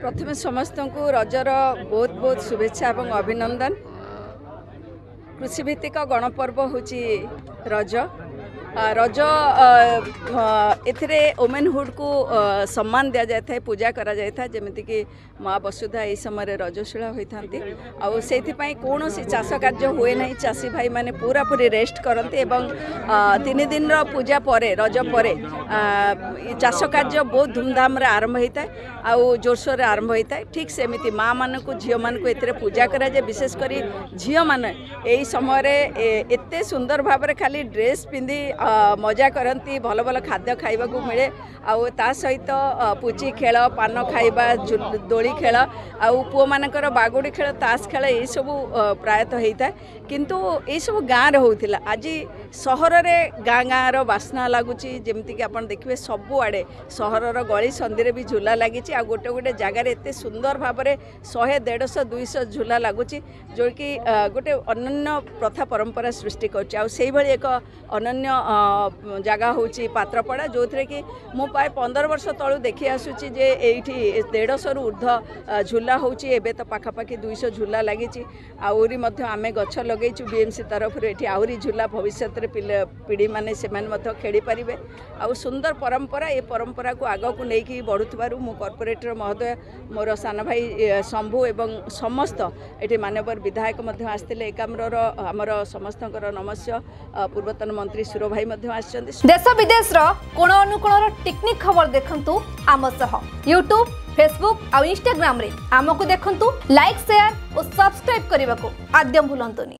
प्रथम समस्त को रजर बहुत बहुत शुभेच्छा और अभिनंदन। कृषिभित्तिक गणपर्व होची रज रज एथिरे वुमेनहुड को सम्मान दिया जाए था, पूजा करा जाए था, जमिति कि माँ वसुधा यही समय रजशीला होता से कौन चाष कार्य हुए ना, चाषी भाई माने पूरा पूरी रेस्ट करते एवं 3 दिन पूजा पर रज पर चाष कार्य बहुत धूमधाम आरंभ होता है आउ जोरसोर आरंभ होता है। ठीक सेमती माँ मान को झील मान को ए पूजा करा जाए, विशेषकर झील मान यही समय एते सुंदर भाव खाली ड्रेस पिंधि मजा करती, भल भल खाद्य खाइबा को मिले आउ ता सहित पुची खेल, पान खाइबा, दोली खेल आउ पुओ मानकर बागुड़ी खेल, ताश खेल ये सब प्रायतः होता है, किंतु ये सब गाँव रे होतिला। आज सहर रे गाँव बास्ना लगुच, जमती कि आप देखिए सबुआड़े सहर गली संधि भी झूला लगी आ गोटे गोटे जगार एत सुंदर भाव में 100, 150, 200 झूला लगुच, जो कि गोटे अनन्य प्रथा परंपरा सृष्टि कर एक अनन्य जगह हूँ पात्रपड़ा, जो थे कि मु प्राय 15 वर्ष तलू देखी आसूची जे ये 150 रु ऊर्ध्व झूला होची। एबे तो पाखापाखि 200 झूला लगी। आउरी मध्य आमे गछ लगेचु बीएमसी तरफ एठी आउरी झूला भविष्य पीढ़ी माने से खेली पारिबे। आउ सुंदर परंपरा, ये परंपरा को आग को लेकिन बढ़ुथिबारु मु कॉर्पोरेटर महोदय, मोर सान भाई शंभु एवं समस्त एठी मानवर विधायक मध्य आस्थिले एकाम्रर आमर समस्तकर नमस्य, पूर्वतन मंत्री सुर भाई मध्य आछन्ति। देश विदेश रो कोण अनुकोणर टेक्निक खबर देखंतु आम सह यूट्यूब, फेसबुक और इंस्टाग्राम रे आमको देखंतु, लाइक, शेयर और सब्सक्राइब करने को आद्यम भूलंतुनी।